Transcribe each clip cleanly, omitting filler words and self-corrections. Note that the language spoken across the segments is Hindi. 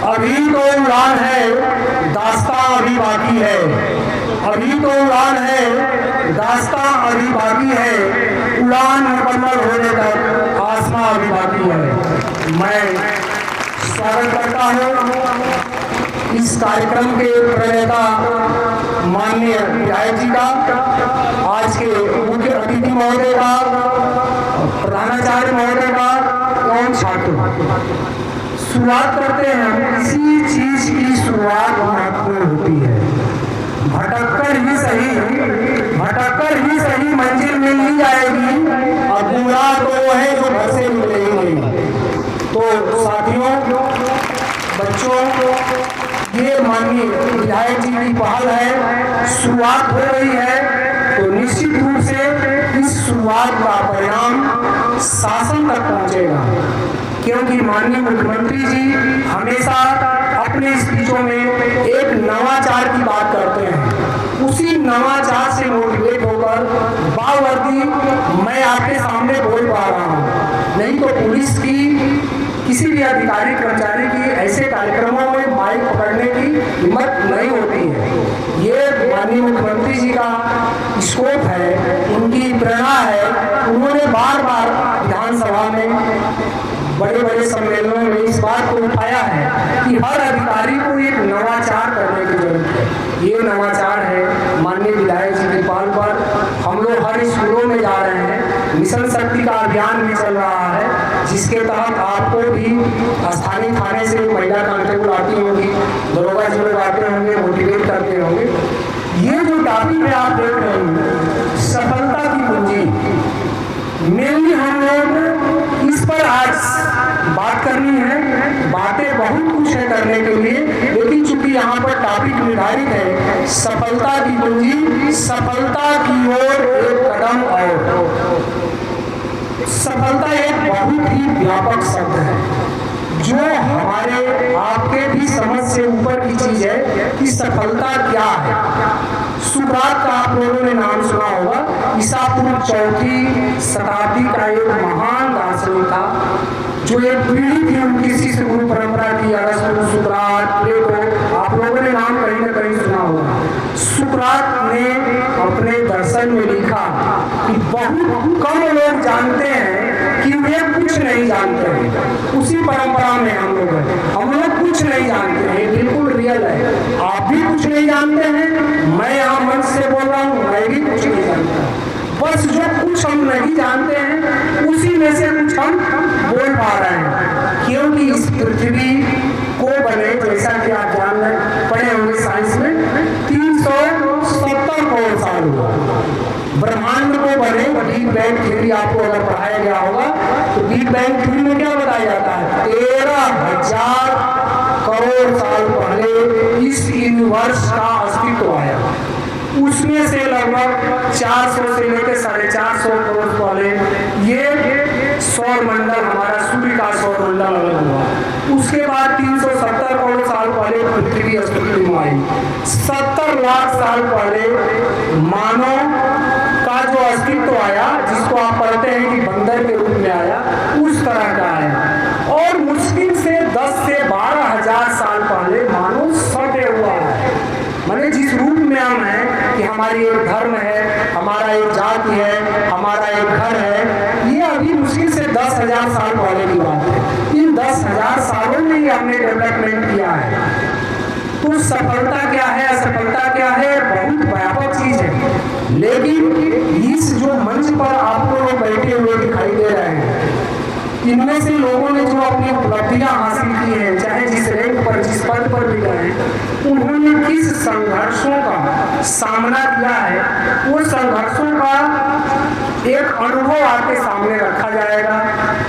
अभी तो उड़ान है, दास्तां अभी बाकी है। अभी तो उड़ान है, दास्तां अभी बाकी है। उड़ान मुकम्मल होने तक आसमां अभी बाकी है। मैं स्वागत करता हूँ इस कार्यक्रम के प्रणेता माननीय विधायक जी का, आज के मुख्य अतिथि महोदय का, प्रधानाचार्य महोदय का एवं छात्रों। शुरुआत करते हैं, किसी चीज की शुरुआत महत्वपूर्ण होती है। भटककर ही सही मंजिल मिल ही जाएगी। अब पूरा तो वो है जो घर से निकलेगी नहीं। तो साथियों, बच्चों, ये माननीय विधायक जी की पहल है, शुरुआत हो रही है, तो निश्चित रूप से इस शुरुआत का परिणाम शासन तक पहुंचेगा। क्योंकि माननीय मुख्यमंत्री जी हमेशा अपने स्पीचों में एक नवाचार की बात करते हैं। उसी नवाचार से मोटिवेट होकर बावर्दी मैं आपके सामने बोल पा रहा हूँ। नहीं तो पुलिस की, किसी भी अधिकारी कर्मचारी की ऐसे कार्यक्रमों में माइक पकड़ने की हिम्मत नहीं होती है। ये माननीय मुख्यमंत्री जी का स्कोप है, उनकी प्रेरणा है। उन्होंने बार बार विधानसभा में, बड़े बड़े सम्मेलनों में इस बात को उठाया है कि हर अधिकारी को एक नवाचार करने की जरूरत है। ये नवाचार है माननीय विधायक जी की पहल पर। हम लोग हर स्कूलों में जा रहे हैं, मिशन शक्ति का अभियान भी चल रहा है, जिसके तहत आपको भी स्थानीय थाने से महिला कांस्टेबल आती होगी, दरोगा जी लोग आते होंगे, मोटिवेट करते होंगे। ये जो टॉपिक है आप देख रहे हैं, सफलता की कुंजी, मेनली हम लोग इस पर आज बात करनी है। बातें बहुत कुछ है करने के लिए, लेकिन चूंकि यहाँ पर टॉपिक निर्धारित है सफलता की कुंजी, सफलता की ओर एक कदम और। सफलता एक बहुत ही व्यापक शब्द है, जो हमारे आपके भी समझ से ऊपर की चीज है कि सफलता क्या है। सुकरात का आप लोगों ने नाम सुना होगा। ईसा पूर्व 4वीं शताब्दी का एक महान दार्शनिक था, जो एक पीढ़ी थी उनकी शिष्य गुरु परंपरा की। अरस्तु, सुकरात, प्लेटो, आप लोगों ने नाम कहीं ना कहीं सुना होगा। सुकरात ने अपने दर्शन में लिखा कि बहुत कम लोग जानते हैं कि वे कुछ नहीं जानते हैं। उसी परंपरा में हम लोग कुछ नहीं जानते हैं, बिल्कुल रियल है। आप भी कुछ नहीं जानते हैं, मैं यहाँ मंच से बोल रहा हूँ, मैं भी कुछ नहीं जानता। बस जो कुछ हम नहीं जानते हैं उसी में से कुछ हम बोल पा रहे हैं। क्योंकि इस पृथ्वी को बने, जैसा कि आप जान रहे पढ़े होंगे साइंस में, 370 करोड़ साल हुआ। ब्रह्मांड को बने, बिग बैंग थ्योरी आपको अगर पढ़ाया गया होगा तो बिग बैंग थ्योरी में क्या बताया जाता है, 13,000 करोड़ साल पहले इस यूनिवर्स का अस्तित्व आया। उसमें से लगभग 400 से लेकर 450 करोड़ पहले ये सौर मंडल, हमारा सूर्य का सौर मंडल अलग हुआ। उसके बाद 370 करोड़ साल पहले पृथ्वी अस्तित्व में आई। 70 लाख साल पहले मानव का जो अस्तित्व आया, जिसको आप पढ़ते हैं कि बंदर के रूप में आया, उस तरह का आया। और मुश्किल से 10 से 12,000 साल पहले मानव सटे हुआ है। माने जिस रूप में हम हैं कि हमारी एक धर्म है, हमारा एक जाति है, हमारा एक घर है, ये अभी मुश्किल से 10,000 साल पहले की बात है। इन 10,000 सालों में ही हमने डेवलपमेंट किया है। तो सफलता क्या है, असफलता क्या है, बहुत व्यापक चीज है। लेकिन इस जो मंच पर आप लोग बैठे हुए दिखाई दे रहे हैं, इनमें से लोगों ने जो अपनी उपलब्धियां हासिल की हैं, चाहे जिस रैंक पर, जिस पद पर भी गए, उन्होंने किस संघर्षों का सामना किया है, वो संघर्षों का एक अनुभव आपके सामने रखा जाएगा,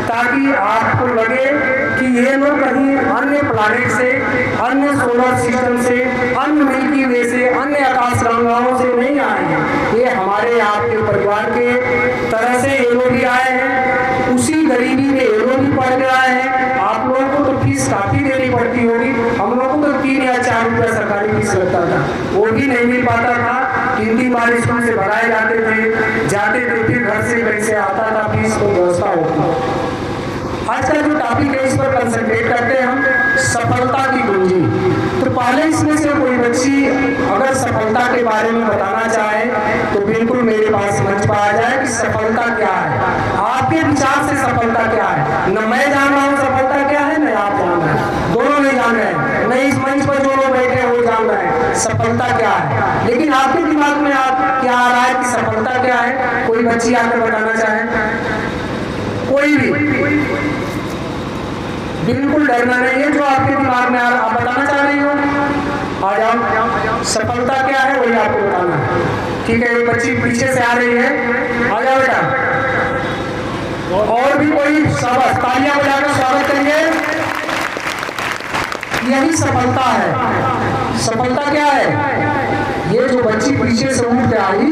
ताकि आपको लगे कि ये लोग कहीं अन्य प्लैनेट से, अन्य सोलर सिस्टम से, अन्य मिल्की वे से, अन्य आकाश गंगाओं से नहीं आए हैं। ये हमारे आपके परिवार के तरह से ये लोग भी आए हैं, उसी गरीबी में ये लोग भी पढ़ के आए हैं। आप लोगों को तो फीस काफी देनी पड़ती होगी, हम लोगों को तो 3 या 4 रुपया सरकारी फीस लगता था, वो भी नहीं मिल पाता था। 3 बार स्कूल से भराए जाते थे, फिर घर से पैसे आता था, फीस को व्यवस्था होती। आज का जो टॉपिक है इस पर कंसंट्रेट करते हैं हम, सफलता की बारे में बताना चाहें तो बिल्कुल मेरे पास मंच पर आ जाए कि सफलता क्या है, आपके विचार से सफलता क्या है। न मैं जान रहा हूँ सफलता क्या है, न आप जान रहे हैं, दोनों नहीं जान रहे हैं, न इस मंच पर जो लोग बैठे हैं वो जान रहे हैं सफलता क्या है। लेकिन आपके दिमाग में आप क्या आ रहा है कि सफलता क्या है, कोई बच्ची आकर बताना चाहे, कोई भी, बिल्कुल डरना नहीं है। जो आपके दिमाग में आप बताना चाह रही हो, आ जाओ। सफलता क्या है वही आपको बताना है, ठीक है। ये बच्ची पीछे से आ रही है, आ जाओ बेटा। और भी कोई सब तालियां बजाकर स्वागत करिए। यही सफलता है। सफलता क्या है? ये जो बच्ची पीछे से उठ के आई,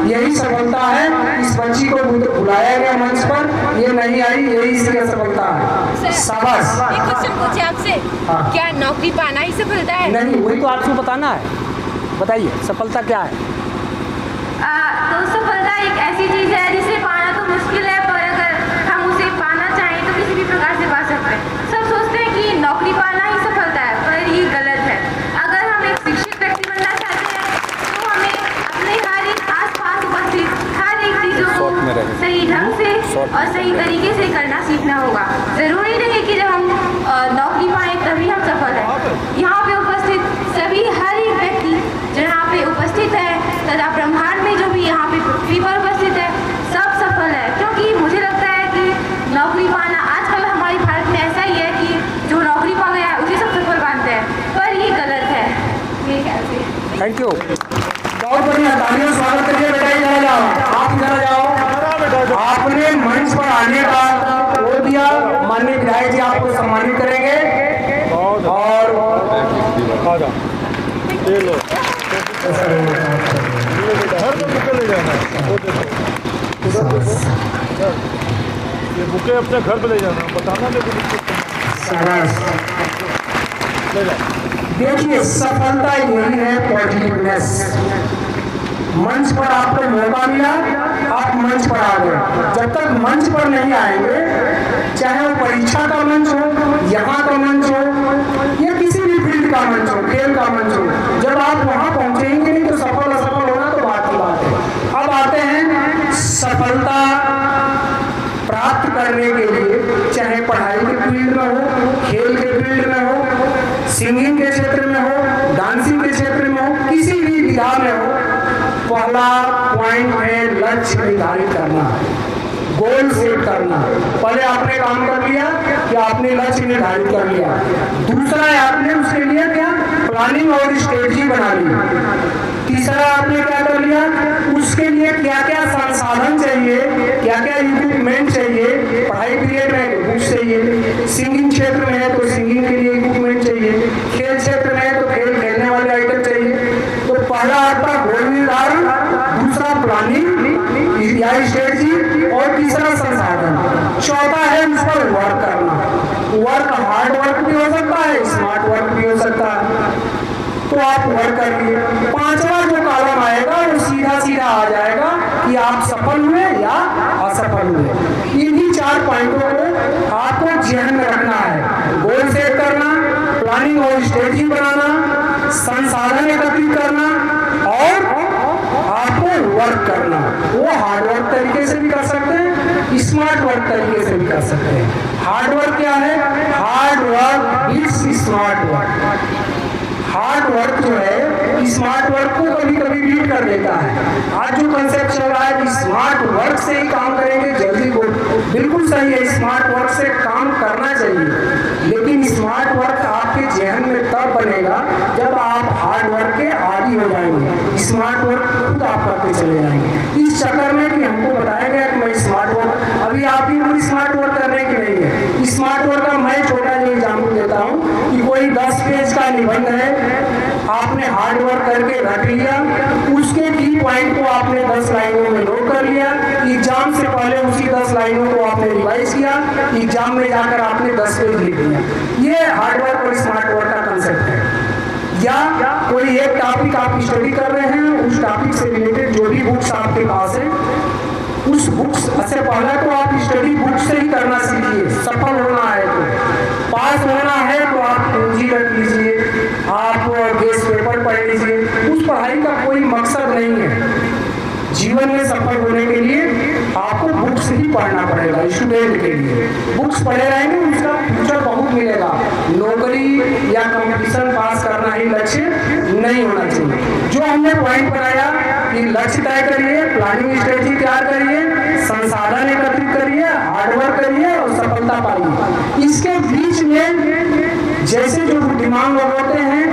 यही सफलता है। इस बच्ची को बुलाया गया मंच पर, ये नहीं आई, यही इसकी सफलता है। शाबाश। एक क्वेश्चन पूछे आपसे, क्या नौकरी पाना ही सफलता है? नहीं, वही तो आपको बताना है। बताइए सफलता क्या है? तो सफलता एक ऐसी चीज है जिसे पाना तो मुश्किल है, पर अगर हम उसे पाना चाहें तो किसी भी प्रकार से पा सकते हैं। सब सोचते हैं कि नौकरी पाना ही सफलता है, पर ये गलत है। अगर हम एक शिक्षित व्यक्ति बनना चाहते हैं तो हमें अपने हर एक आसपास उपस्थित हर एक चीजों को सही ढंग से और सही तरीके से करना सीखना होगा। जरूरी नहीं कि जब हम नौकरी पाएं तभी हम सफल हैं। यहाँ पे उपस्थित सभी हर एक व्यक्ति जो यहाँ पे उपस्थित है तथा ब्रह्मांड में जो भी यहाँ पे पृथ्वी पर उपस्थित है, सब सफल है। क्योंकि मुझे लगता है कि नौकरी पाना आजकल हमारे भारत में ऐसा ही है कि जो नौकरी पा गया है उसे सब सफल मानते हैं, पर ये गलत है मेरे ख्याल से। थैंक यू, बहुत बढ़िया, तालियों से स्वागत करिए बेटा। इधर जाओ, आप इधर जाओ। आपने मंच पर आने का वो दिया, माननीय विधायक जी आपको सम्मानित करेंगे। और ये लो, घर पे बुके ले जाना, ये बुके अपने घर पे ले जाना, बताना लेकिन ले जाना। देखिए सफलता यही है, पॉजिटिवनेस। मंच पर आपको मौका मिला, आप मंच पर आ गए। जब तक मंच पर नहीं आएंगे, चाहे वो परीक्षा का मंच हो, यहाँ का मंच हो, या किसी भी फील्ड का मंच हो, खेल का मंच हो, जब आप वहां पहुंचेंगे नहीं तो सफल असफल होना तो बात की बात है। अब आते हैं सफलता प्राप्त करने के लिए, चाहे पढ़ाई के फील्ड में हो, खेल के फील्ड में हो, सिंगिंग के क्षेत्र में हो, डांसिंग के क्षेत्र में हो, किसी भी विधा में हो, पहला पॉइंट है लक्ष्य निर्धारित करना, गोल सेट करना। पहले आपने काम कर लिया कि आपने लक्ष्य निर्धारित कर लिया। दूसरा है आपने उसके लिए क्या प्लानिंग और स्ट्रेटजी बना ली। तीसरा आपने क्या कर लिया, उसके लिए क्या क्या संसाधन चाहिए, क्या क्या इक्विपमेंट चाहिए। पढ़ाई पीरियड में तो बुक्स चाहिए, सिंगिंग क्षेत्र में है तो सिंगिंग के लिए इक्विपमेंट चाहिए, खेल क्षेत्र में है तो खेल खेलने वाले आइटम चाहिए। तो पहला आपका गोल निर्धारण, दूसरा प्लानिंग या स्ट्रेटजी, और तीसरा संसाधन। चौथा है उस पर वर्क करना। वर्क हार्ड वर्क भी हो सकता है, स्मार्ट वर्क भी हो सकता है, तो आप वर्क करिए। पांचवा जो कॉलम आएगा वो सीधा सीधा आ जाएगा कि आप सफल हुए या असफल हुए। इन्हीं 4 पॉइंटों को आपको ध्यान में रखना है। गोल सेट करना, प्लानिंग और स्ट्रेटजी बनाना, संसाधन एकत्रित करना, और आपको वर्क करना। वो हार्ड वर्क तरीके से भी कर सकते हैं, स्मार्ट वर्क तरीके से भी कर सकते हैं। हार्ड वर्क क्या है? Hard work beats smart work. Hard work जो है स्मार्ट वर्क को कभी कभी बीट कर देता है। आज जो कंसेप्ट चल रहा है कि स्मार्ट वर्क से ही काम करेंगे जल्दी को, बिल्कुल सही है, स्मार्ट वर्क से काम करना चाहिए, लेकिन स्मार्ट वर्क आपके जहन में तब बनेगा जब आप हार्ड वर्क के आदी हो जाएंगे। स्मार्ट वर्क खुद आप करते चले जाएंगे। इस चक्कर में कि हमको बताया गया कि मैं स्मार्ट वर्क, अभी आप ही कोई स्मार्ट वर्क करने की नहीं है। स्मार्ट वर्क का मैं छोटा जो एग्जाम्पल देता हूँ कि कोई 10 पेज का निबंध है, आपने हार्ड वर्क करके रख लिया, उसके की पॉइंट को आपने 10 लाइनों में नोट कर लिया, एग्जाम से पहले उसी 10 लाइनों को आपने रिवाइज किया, एग्जाम में जाकर आपने 10 पेज लिख दिया। ये हार्ड वर्क और स्मार्ट वर्क का कंसेप्ट है। या कोई एक टॉपिक आप स्टडी कर रहे हैं, उस टॉपिक से रिलेटेड जो भी बुक्स आपके पास है, उस बुक्स से पहले तो आप स्टडी बुक से ही करना सीखिए। सफल होना है तो, पास होना है तो आप पूंजी रख लीजिए, आप गेस्ट पेपर पढ़ लीजिए। उस पढ़ाई का कोई मकसद जीवन में सफल होने के लिए आपको बुक्स ही पढ़ना पड़ेगा। स्टूडेंट के लिए बुक्स पढ़े रहेंगे, उसका फ्यूचर बहुत मिलेगा। नौकरी या कंपटीशन पास करना ही लक्ष्य नहीं होना चाहिए। जो हमने पॉइंट बनाया कि लक्ष्य तय करिए, प्लानिंग स्ट्रेटेजी तैयार करिए, संसाधन एकत्रित करिए, हार्डवर्क करिए और सफलता पाइए। इसके बीच में जैसे जो बुद्धिमान लोग होते हैं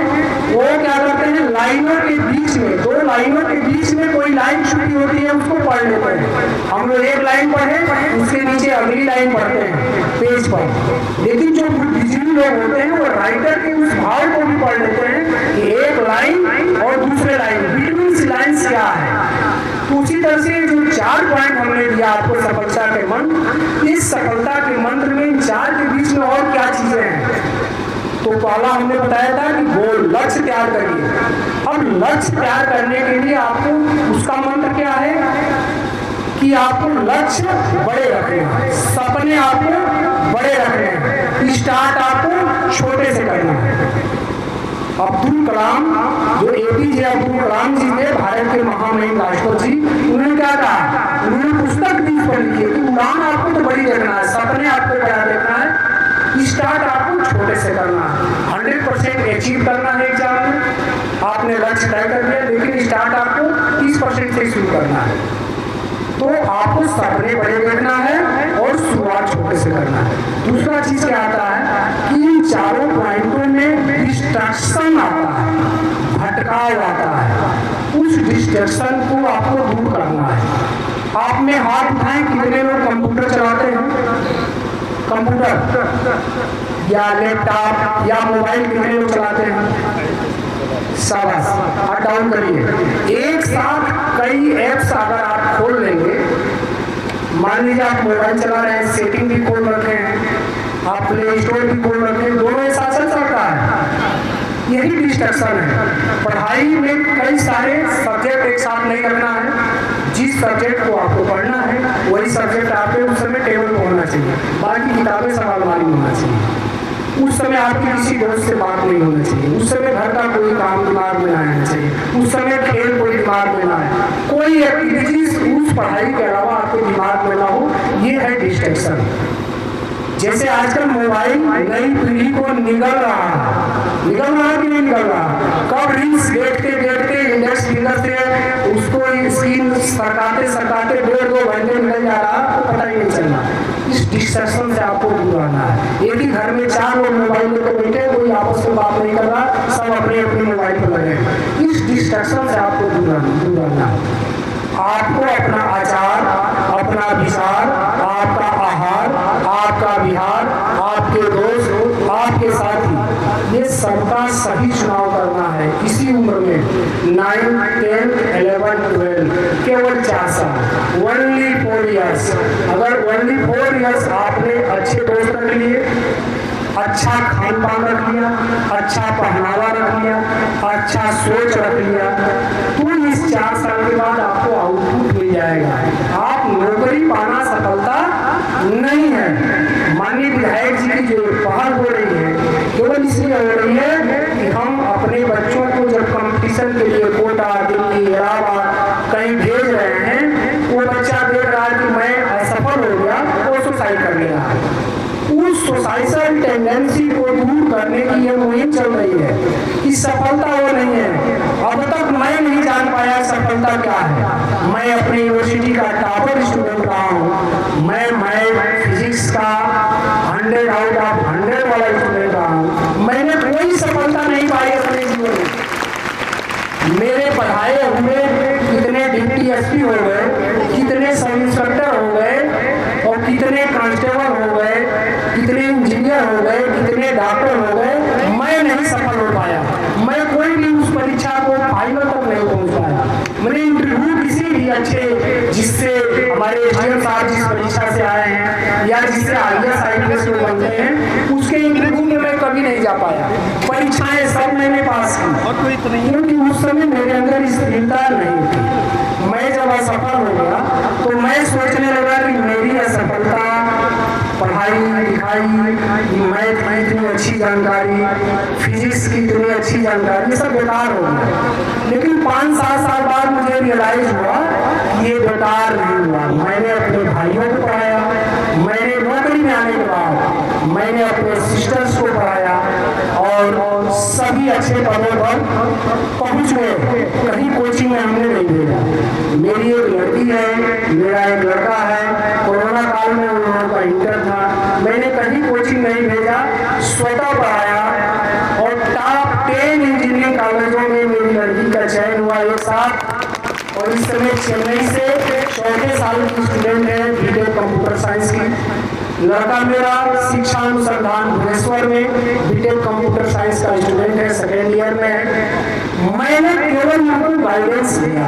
वो क्या करते हैं, लाइनों के बीच में, दो लाइनों के बीच में कोई लाइन छुपी होती है, उसको पढ़ लेते हैं। हम लोग एक लाइन पढ़े, उसके नीचे अगली लाइन पढ़ते हैं पेज पर। लेकिन जो बुद्धिजीवी लोग होते हैं वो राइटर के उस भाव को भी पढ़ लेते हैं कि एक लाइन और दूसरे लाइन बिटवीन लाइन्स क्या है। तो उसी तरह से जो 4 पॉइंट हमने दिया आपको सफलता के मंत्र, इस सफलता के मंत्र में इन 4 के बीच में और क्या चीजें हैं। तो पहला हमने बताया था कि गोल, लक्ष्य तैयार करिए। अब लक्ष्य तैयार करने के लिए आपको उसका मंत्र क्या है कि आपको लक्ष्य बड़े रखने हैं, सपने आपको बड़े रखने हैं, स्टार्ट आपको छोटे से करना है। अब्दुल कलाम, जो APJ अब्दुल कलाम जी थे, भारत के महामहिम राष्ट्रपति जी, उन्होंने क्या कहा, उन्होंने पुस्तक भी पढ़ी है कि उड़ान आपको तो बड़ी देखना है, सपने आपको बड़ा देखना है, स्टार्ट आपको छोटे से करना है। 100% अचीव करना है एग्जाम में, आपने लक्ष्य तय कर दिया, लेकिन स्टार्ट आपको 30% से शुरू करना है। तो आपको सपने बड़े देखना है और शुरुआत छोटे से करना है। दूसरा चीज क्या आता है कि इन 4 पॉइंटों में डिस्ट्रैक्शन आता है, भटकाव आता है। उस डिस्ट्रैक्शन को आपको दूर करना है। आप में हाथ उठाएं, कितने लोग कंप्यूटर चलाते हैं, कंप्यूटर या लैपटॉप या मोबाइल कितने लोग चलाते हैं? शाबाश, हाथ डाउन करिए। एक साथ कई ऐप्स अगर आप खोल लेंगे, मान लीजिए आप मोबाइल चला रहे हैं, सेटिंग भी खोल रखे हैं, आप प्ले स्टोर भी खोल रखे हैं, दोनों एक साथ चल सकता है। यही डिस्ट्रैक्शन है। पढ़ाई में कई सारे सब्जेक्ट एक साथ नहीं रखना है। जिस सब्जेक्ट को आपको पढ़ना है वही सब्जेक्ट आपके उस समय टेबल पर होना चाहिए, बाकी किताबें सब अलमारी में होना चाहिए। उस समय आपकी किसी दोस्त से बात नहीं होना चाहिए, उस समय घर का कोई काम दिमाग में ना आना चाहिए, उस समय खेल कोई दिमाग में ना आए, कोई एक्टिविटीज उस पढ़ाई के अलावा आपके दिमाग में ना हो। ये है डिस्ट्रैक्शन। जैसे आजकल मोबाइल नई पीढ़ी को निगल रहा है, निगल रहा कि नहीं निगल रहा। कब रील्स देखते देखते इंडेक्स फिंगर से उसको स्क्रीन सरकाते सरकाते 1.5-2 घंटे निकल जा रहा, तो पता ही नहीं चलना। इस डिस्ट्रैक्शन से आपको दूर रहना है। एक ही घर में 4 लोग मोबाइल लेकर बैठे, कोई आपस में बात नहीं कर रहा, सब अपने अपने मोबाइल पर लगे। इस डिस्ट्रैक्शन से आपको दूर रहना है। आपको अपना आचार, अपना विचार, आपका आहार, आपका विहार, आपके दोस्त, आपके साथी, ये सबका सही चुनाव करना है। इसी उम्र में 9, 10, 11, 12 केवल 4 साल, ओनली 4 इयर्स। अगर ओनली 4 इयर्स आपने अच्छे दोस्त रख लिए, अच्छा खान पान रख लिया, अच्छा पहनावा रख लिया, अच्छा सोच रख लिया, तो इस 4 साल के बाद आपको आउटपुट मिल जाएगा। आप नौकरी पाना सफलता नहीं है। माननीय विधायक जी की जो पहल हो रही है केवल इसलिए हो रही है कि हम अपने बच्चों को जब कंपटीशन के लिए कोटा, दिल्ली, इलाहाबाद कहीं भेज रहे हैं, वो बच्चा देख रहा है कि मैं असफल हो गया, वो सुसाइड कर लिया। उस सोसाइटल टेंडेंसी को दूर करने की यह मुहिम चल रही है कि सफलता वो नहीं है। अब तक मैं नहीं जान पाया सफलता क्या है। मैं अपनी यूनिवर्सिटी का टॉपर स्टूडेंट रहा हूँ, मैं फिजिक्स का 100 आउट ऑफ 100 वाला स्टूडेंट रहा हूँ। मैंने कोई सफलता नहीं पाई अपने जीवन में। मेरे पढ़ाए हुए कितने डिप्टी SP हो गए, कितने सब इंस्पेक्टर हो गए और कितने कांस्टेबल हो गए, कितने इंजीनियर हो गए, कितने डॉक्टर हो गए, मैं नहीं सफल हो पाया। मैं कोई भी उस परीक्षा को फाइनल तक नहीं पहुंच पाया। मैंने इंटरव्यू किसी भी अच्छे, जिससे हमारे SDM साहब जिस परीक्षा से आए हैं या जिससे IAS IPS लोग बनते हैं, उसके इंटरव्यू में मैं कभी नहीं जा पाया। परीक्षाएं सब मैंने पास की और कोई तो नहीं, क्योंकि उस समय मेरे अंदर स्थिरता नहीं थी। मैं जब असफल हो गया तो मैं सोचने लगा कि मेरी असफलता, पढ़ाई लिखाई, मैथ की इतनी अच्छी जानकारी, फिजिक्स की इतनी अच्छी जानकारी, ये सब बेकार हो गया। लेकिन 5-7 साल बाद मुझे रियलाइज हुआ ये बेकार नहीं हुआ। मैंने अपने भाइयों को पढ़ाया, मैंने नौकरी में आने के बाद मैंने अपने सिस्टर्स को पढ़ाया और सभी अच्छे पदों पर पहुंच गए। कहीं कोचिंग में हमने नहीं भेजा। मेरी एक लड़की है, मेरा एक लड़का है। कोरोना काल में उन लोगों का इंटर था, मैंने कहीं कोचिंग नहीं भेजा, स्वतः पढ़ाया और टॉप 10 इंजीनियरिंग कॉलेजों में मेरी लड़की का चयन हुआ एक साथ। और इस समय चेन्नई से 4 साल की स्टूडेंट है, बीटेक कंप्यूटर साइंस की। लड़का मेरा शिक्षा अनुसंधान भुवनेश्वर में बीटेक कंप्यूटर साइंस का स्टूडेंट है, 2nd ईयर में है। मैंने केवल उनको गाइडेंस दिया,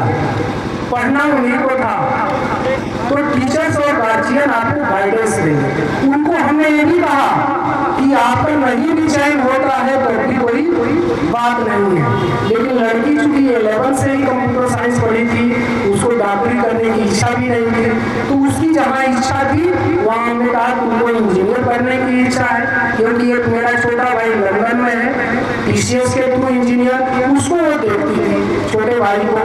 पढ़ना उन्हीं को था, तो टीचर्स और गार्जियन आपको गाइडेंस देंगे। उनको हमने ये भी कहा कि आपका नहीं भी चयन होता है तो भी कोई बात नहीं है। लेकिन लड़की चूंकि 11 से ही कंप्यूटर साइंस पढ़ी थी, उसको डॉक्टरी करने की इच्छा भी नहीं थी, तो उसकी जहाँ इच्छा थी वहाँ हमने कहा तुमको इंजीनियर बनने की इच्छा है, क्योंकि एक मेरा छोटा भाई लंदन में है, TCS के थ्रू इंजीनियर, उसको वो देखती थी छोटे भाई को,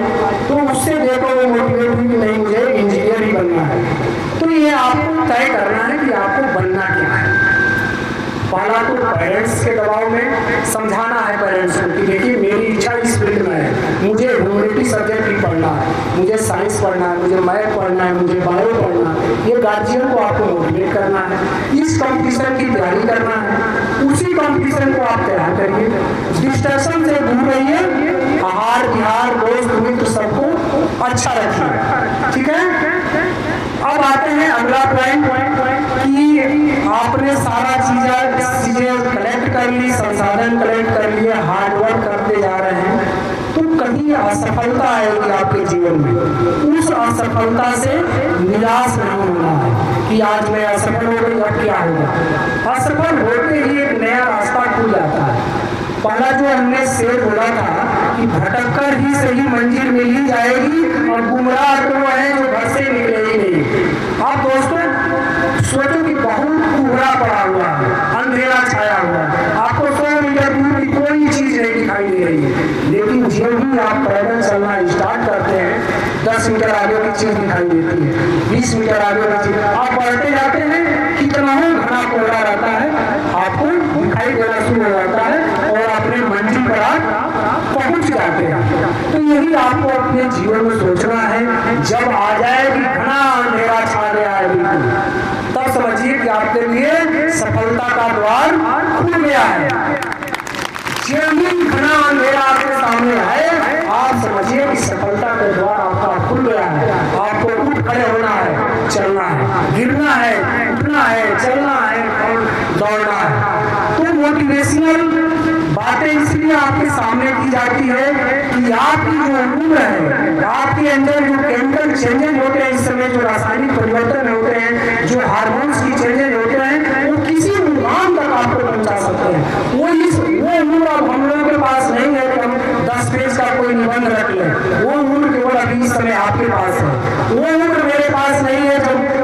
तो उससे देखो वो मोटिवेट हुई कि नहीं मुझे इंजीनियर ही बनना है। तो ये आपको तय करना है कि आपको बनना क्या है। पहला तो पेरेंट्स के दबाव में समझाना है पेरेंट्स को कि देखिए मेरी इच्छा इस फील्ड में है, मुझे ह्यूमैनिटी सब्जेक्ट ही पढ़ना है, मुझे साइंस पढ़ना है, मुझे मैथ पढ़ना है, मुझे बायो पढ़ना है। ये गार्जियन को आपको मोटिवेट करना है, इस कंपटीशन की तैयारी करना है, उसी कंपटीशन को आप तैयार करिए। डिस्ट्रैक्शन से दूर रहिए, आहार विहार दोस्त मित्र सबको अच्छा रखिए, ठीक है। अब आते हैं अगला पॉइंट कि आपने सारा चीजें कलेक्ट कर ली, संसाधन कलेक्ट कर लिए, हार्डवर्क करते जा रहे हैं, तो कहीं असफलता आएगी आपके जीवन में। उस असफलता से निराश नहीं होना है कि आज मैं असफल हो गई, अब क्या होगा। असफल होते ही एक नया रास्ता खुल जाता है। पहला जो हमने शेर बोला था कि भटक कर ही सही मंजिल मिल ही जाएगी, और गुमराह तो है जो घर से निकले ही नहीं। आप दोस्तों सोचो कि बहुत कोहरा पड़ा हुआ है, अंधेरा छाया हुआ है, आपको 100 मीटर दूर की कोई चीज नहीं दिखाई दे रही है, लेकिन जब भी आप पैदल चलना स्टार्ट करते हैं 10 मीटर आगे की चीज दिखाई देती है, 20 मीटर आगे की चीज, आप बढ़ते जाते हैं, कितना ही घना कोहरा रहता है, आपको दिखाई देना शुरू हो जाता है और अपने मंजिल पर आप पहुंच जाते हैं। तो यही आपको अपने जीवन में सोचना है। जब आ जाएगी घना अंधेरा छा गया है बिल्कुल, तब समझिए कि आपके लिए सफलता का द्वार खुल गया है। जब भी घना अंधेरा आपके सामने आए, आप समझिए कि सफलता का द्वार आपका खुल गया है। आपको उठ खड़े होना है, चलना है, गिरना है, उठना है, चलना है और दौड़ना है। तो मोटिवेशनल बातें इसलिए आपके सामने की जाती है कि आपकी जो उम्र है, आपके अंदर जो केमिकल चेंजेज होते हैं, इस समय जो रासायनिक परिवर्तन होते हैं, जो हार्मोन्स की चेंजेज होते हैं, वो किसी मुकाम तक आपको पहुंचा सकते हैं। वो उम्र अब हम लोगों के पास नहीं है कि हम 10 पेज का कोई निबंध रख लें। वो उम्र केवल अभी इस समय आपके पास है। वो उम्र मेरे पास नहीं है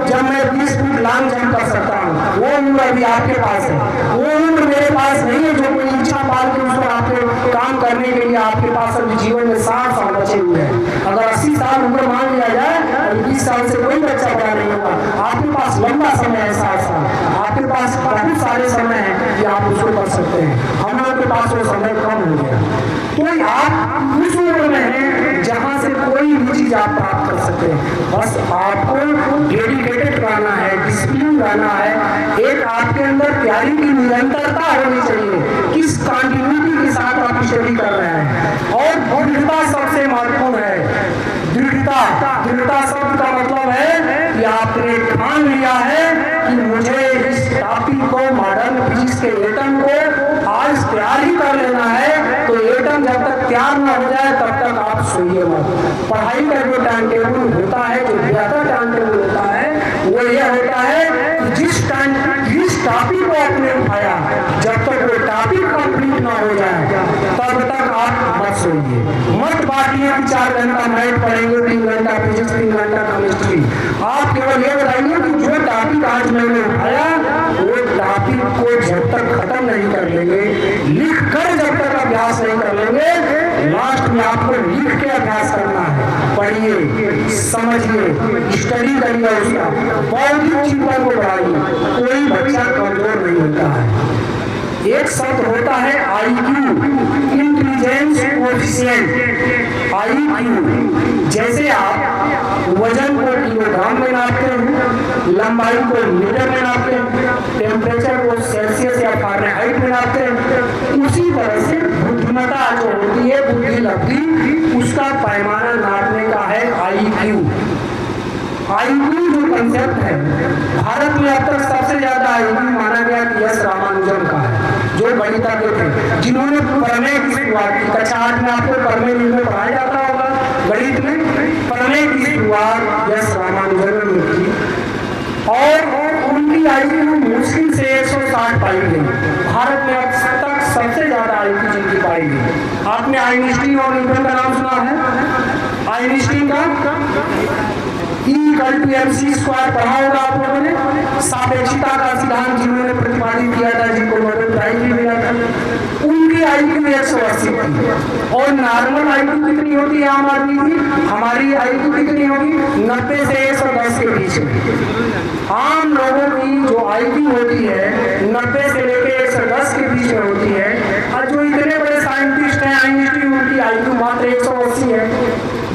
जब मैं 20 फुट लॉन्ग जंप कर सकता हूँ। वो उम्र अभी आपके पास है। वो उम्र मेरे पास नहीं है जो कोई इच्छा पाल के उसको आपके काम करने के लिए आपके पास अभी जीवन में 60 साल बचे हुए हैं। अगर 80 साल उम्र मान लिया जाए और 20 साल से कोई बच्चा बड़ा नहीं होगा। आपके पास लंबा समय है, 60 साल, आपके पास बहुत सारे समय है कि आप उसको कर सकते हैं। हम लोगों के पास वो समय कम हो गया। तो आप उस उम्र में हैं जहाँ से कोई भी चीज आप प्राप्त कर सकते हैं। बस आपको डेडिकेटेड रहना है, डिसिप्लिन रहना है, एक आपके अंदर तैयारी की निरंतरता होनी चाहिए, किस कंटिन्यूटी के साथ आप स्टडी कर रहे हैं। और दृढ़ता सबसे महत्वपूर्ण है। दृढ़ता शब्द का मतलब है कि आपने ठान लिया है कि मुझे इस टॉपिक को, मॉडर्न फिजिक्स के एटम को आज तैयार ही कर लेना है। तो एटम जब तक तैयार न हो जाए तब तक आप सोइए मत। पढ़ाई का जो टाइम टेबल होता है, जो बेहतर टाइम टेबल होता है, वो ये होता है कि जिस टॉपिक को आपने उठाया, जब तक वो टॉपिक कंप्लीट ना हो जाए तब तक आप मत सोइए। मत बांटिए कि 4 घंटा मैथ पढ़ेंगे, 3 घंटा फिजिक्स, 3 घंटा केमिस्ट्री। आप केवल ये बताइए कि जो टॉपिक आज मैंने उठाया वो टॉपिक को जब तक खत्म नहीं कर लेंगे, लिख कर जब तक अभ्यास नहीं कर लेंगे, लास्ट में आपको लिख के अभ्यास करना है। पढ़िए, समझिए, स्टडी करिए, उसका बौद्धिक चिंतन को बढ़ाइए। कोई बच्चा कमजोर नहीं होता है। एक शब्द होता है IQ, इंटेलिजेंस कोएफिशिएंट। IQ जैसे आप वजन को किलोग्राम में नापते हैं, लंबाई को मीटर में नापते हैं, टेम्परेचर को सेल्सियस या फ़ारेनहाइट में नापते हैं, उसी तरह से बुद्धिमत्ता जो होती है, बुद्धि लब्धि, उसका पैमाना नापने का है IQ। IQ जो कंसेप्ट है, भारत में अब तक सबसे ज्यादा IQ माना गया कि एस रामानुजन का है, जो गणितज्ञ थे, जिन्होंने प्रमेय की शुरुआत की। कक्षा 8 में आपको प्रमेय में पढ़ाया जाता होगा गणित में। प्रमेय की शुरुआत एस रामानुजन ने की और उनकी IQ मुश्किल से 160 पाई गई। भारत में अब तक सबसे ज्यादा IQ जिनकी पाई गई। आपने आइंस्टीन और न्यूटन का नाम सुना है? आइंस्टीन का E=mc² पढ़ा होगा आप लोगों ने। सापेक्षता का सिद्धांत जिन्होंने प्रतिपादित किया था, जिनको नोबेल प्राइज भी मिला था, उनकी IQ 180 थी। और नॉर्मल IQ कितनी होती है आम आदमी की? हमारी IQ कितनी होगी? 90 से 110 के बीच में। आम लोगों की जो IQ होती है 90 से लेकर 110 के बीच में होती है। और जो इतने बड़े साइंटिस्ट हैं आइंस्टीन, उनकी IQ मात्र 180 है।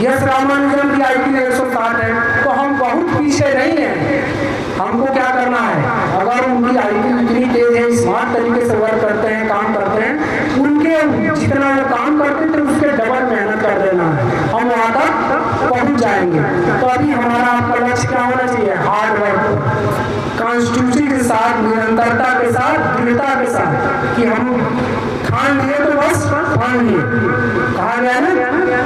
यस रामानुजन की IQ 160 है। तो हम बहुत पीछे नहीं हैं। हमको क्या करना है? अगर उनकी IQ इतनी तेज है, स्मार्ट तरीके से वर्क करते हैं, काम करते हैं, उनके जितना वो काम करते थे उसके डबल मेहनत कर देना है, हम वहाँ तक पहुँच जाएंगे। तो अभी हमारा आपका लक्ष्य क्या होना चाहिए? हार्ड वर्क, कॉन्स्टिट्यूशन के साथ, निरंतरता के साथ, दृढ़ता के साथ, कि हम ठान लिए तो बस ठान लिए। कहा गया ना,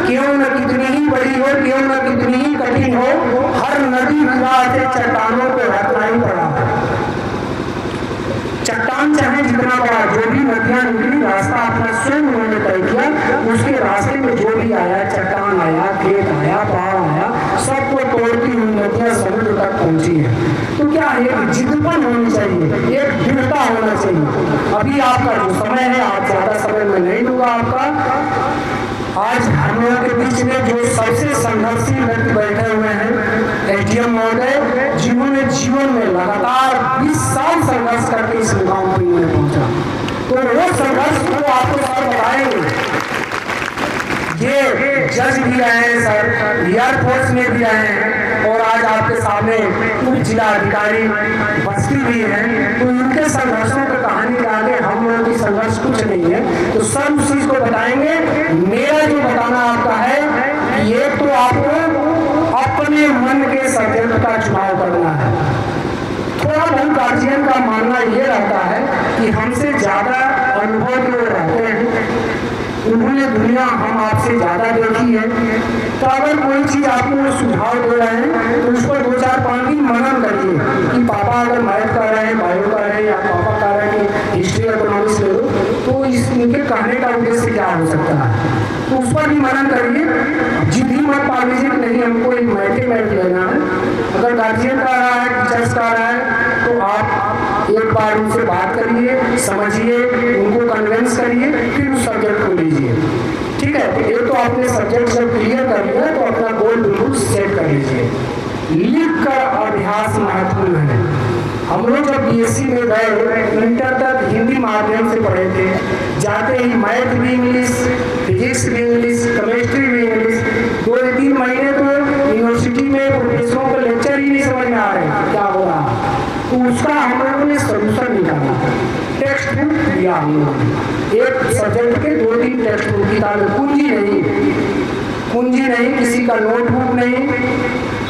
क्यों न कितनी ही बड़ी हो, क्यों न कितनी ही कठिन हो, हर नदी विवाह से चट्टानों को हटना ही पड़ा। चट्टान चाहे जितना बड़ा, जो भी नदियां निकली, रास्ता अपना स्वयं उन्होंने तय किया। उसके रास्ते में जो भी आया, चट्टान आया, खेत आया, पहाड़ आया, सबको तोड़ती हुई नदियां समुद्र तक पहुंची है। तो क्या एक जिद्दपन होनी चाहिए, एक दृढ़ता होना चाहिए। अभी आपका जो समय है, आप ज्यादा समय में नहीं दूंगा आपका। आज हम लोगों के बीच में जो सबसे संघर्षी व्यक्ति बैठे हुए हैं, SDM महोदय, जिन्होंने जीवन में लगातार 20 साल संघर्ष करके इस मुकाम पर पहुंचा। तो वो संघर्ष को आपको सर बताएंगे। ये जज भी रहे हैं सर, एयरफोर्स में भी रहे हैं, और आज आपके सामने उप जिला अधिकारी बस्ती भी हैं। तो इनके संघर्षों की कहानी के आगे हम लोगों की संघर्ष कुछ नहीं है। तो सब उस चीज को बताएंगे। मेरा जो बताना आपका है कि ये तो आपको अपने मन के सब्जेक्ट का चुनाव करना है। थोड़ा बहुत गार्जियन का मानना ये रहता है कि हमसे ज्यादा अनुभव जो रहते हैं, उन्होंने दुनिया हम आपसे ज्यादा देखी है। तो अगर कोई चीज आपको सुझाव दे रहे हैं तो उस पर 2-4-5 दिन मनन करिए कि पापा अगर मैथ कर रहे हैं, बायो कर रहे हैं, या पापा कह रहे हैं कि हिस्ट्री इकोनॉमिक्स ले लो, तो इनके कहने का उद्देश्य क्या हो सकता है। तो उस पर भी मनन करिए। जिद ही मत पा लीजिए कि नहीं हमको एक मैथ लेना है। अगर गार्जियन का रहा है, टीचर्स का रहा है, तो आप एक बार उनसे बात करिए, समझिए, उनको कन्विंस करिए, फिर उस सब्जेक्ट को लीजिए। ठीक है? एक तो आपने सब्जेक्ट जब क्लियर कर लिया तो अपना गोल बिल्कुल सेट कर लीजिए। लिख कर अभ्यास महत्वपूर्ण है। हम लोग जब BSc में गए, इंटर तक हिंदी माध्यम से पढ़े थे। जाते ही मैथ भी इंग्लिश, फिजिक्स भी इंग्लिश, केमिस्ट्री भी इंग्लिश। 2-3 महीने तो यूनिवर्सिटी में प्रोफेसरों के लेक्चर ही नहीं समझ में आ रहे क्या हो रहा। तो उसका हम लोगों ने सोल्यूशन निकाला। टेक्स्ट बुक दिया हम लोगों ने, एक सब्जेक्ट के 2-3 टेक्स्ट बुक, किताबें, कुंजी नहीं, किसी का नोटबुक नहीं,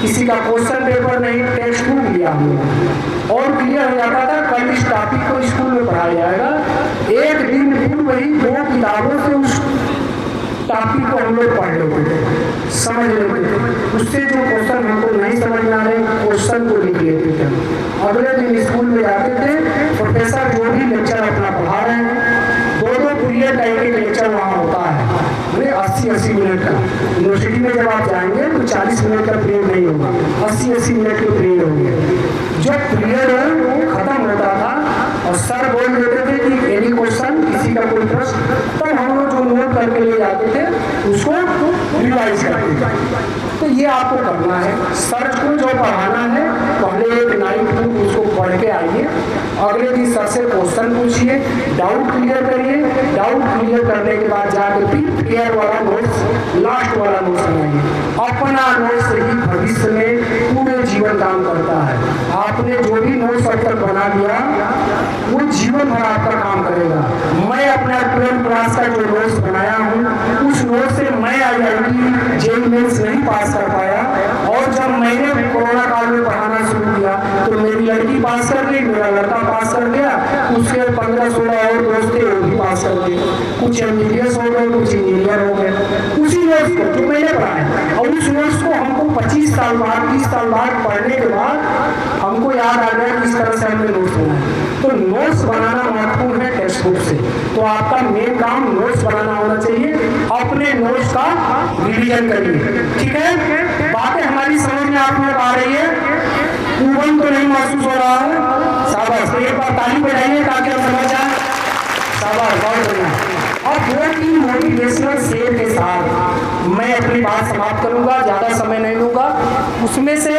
किसी का क्वेश्चन पेपर नहीं, टेक्स्ट बुक लिया हम लोग। और क्लियर हो जाता था कल इस टॉपिक को स्कूल में पढ़ाया जाएगा। एक दिन पूर्व ही 2 किताबों से उस टॉपिक को हम लोग पढ़ लेते थे, समझ लेते थे। उससे जो क्वेश्चन हमको नहीं समझ में आ रहे, क्वेश्चन को लिख लेते थे। अगले दिन स्कूल में जाते थे, प्रोफेसर जो भी लेक्चर अपना पढ़ा रहे हैं, 2-2 पीरियड टाइप के लेक्चर वहाँ होता है, 80-80 मिनट का। यूनिवर्सिटी में जब आप जाएंगे तो 40 मिनट का पीरियड नहीं होगा, 80-80 मिनट के पीरियड होंगे। जब पीरियड खत्म होता था और सर बोल देते थे कि एनी क्वेश्चन, किसी का कोई प्रश्न, तब हम लोग जो नोट करके ले जाते थे उसको रिवाइज करते हैं। तो ये आपको करना है। सर्च को जो पढ़ाना है पहले एक नाइट को उसको पढ़ के आइए, अगले दिन सर से क्वेश्चन पूछिए, डाउट क्लियर करिए, डाउट क्लियर करने के बाद जाके फिर क्लियर वाला नोट्स, लास्ट वाला नोट्स बनाइए। अपना नोट्स ही भविष्य में पूरे जीवन काम करता है। आपने जो भी नोट्स अब तक बना लिया वो जीवन भर आपका काम करेगा। मैं अपना 12th क्लास का जो नोट्स बनाया हूँ उस नोट से मैं IIT जेई मेंस नहीं पास कर पाया, और जब मैंने कोरोना काल में पढ़ाना शुरू किया तो मेरी लड़की पास कर गई, मेरा लड़का पास कर गया, उसके 15-16 और दोस्त थे वो भी पास कर गए, कुछ MBBS हो गए, कुछ इंजीनियर हो गए उसी नोट्स को जो मैंने पढ़ाया। और उस नोट्स को हमको 25 साल बाद 30 साल बाद पढ़ने के बाद हमको याद आ गया किस तरह से हमने नोट्स बनाए। तो नोट्स बनाना महत्वपूर्ण है टेक्स्ट बुक से। तो आपका मेन काम नोट्स बनाना होना चाहिए, अपने नोट्स का रिवीजन करिए, ठीक है। बातें हमारी समझ में आप लोग आ रही है, ऊबन तो नहीं महसूस हो रहा है? शाबाश, एक बार ताली बजाइए ताकि हम समझ जाए। शाबाश, बहुत बढ़िया। और 2-3 मोटिवेशनल शेर के साथ मैं अपनी बात समाप्त करूंगा, ज़्यादा समय नहीं लूँगा। उसमें से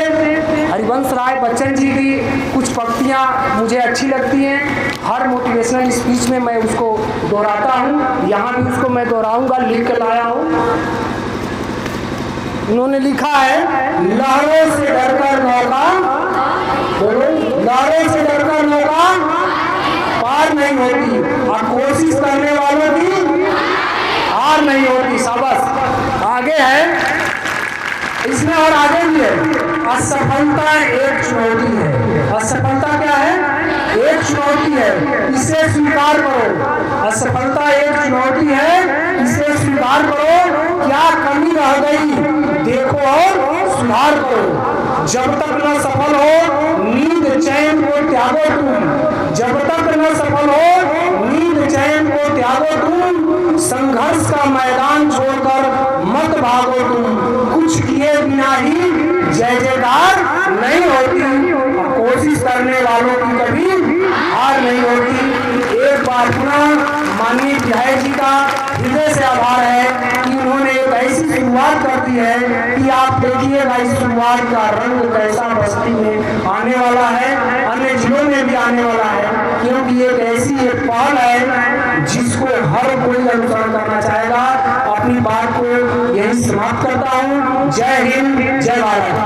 हरिवंश राय बच्चन जी की कुछ पंक्तियाँ मुझे अच्छी लगती हैं, हर मोटिवेशनल स्पीच में मैं उसको दोहराता हूँ, यहाँ भी उसको मैं दोहराऊंगा, लिख कर लाया हूँ। उन्होंने लिखा है, लहरों से डरकर नौका, बोलो, लहरों से डरकर नौका पार नहीं होती और कोशिश करने वालों की हार नहीं होती। शाबाश। आगे है, इसमें और आगे भी है, असफलता एक चुनौती है। असफलता क्या है? एक चुनौती है, इसे स्वीकार करो। असफलता एक चुनौती है, इसे स्वीकार करो। क्या कमी रह गई देखो और सुधार करो। जब तक न सफल हो नींद चैन को त्यागो तुम, जब तक न सफल हो नींद चैन को त्यागो तुम, संघर्ष का मैदान छोड़कर मत भागो तुम, कुछ किए बिना ही जय जयकार नहीं होती, कोशिश करने वालों की कभी हार नहीं होती। एक बार पुनः माननीय विधायक जी का हृदय से आभार है कि उन्होंने एक ऐसी शुरुआत कर दी है कि आप देखिएगा इस शुरुआत का रंग कैसा बस्ती में आने वाला है, अन्य जिलों में भी आने वाला है, क्योंकि एक ऐसी एक पहल है जिसको हर कोई अनुसरण करना चाहेगा। अपनी बात को यही समाप्त करता हूँ। जय हिंद, जय भारत।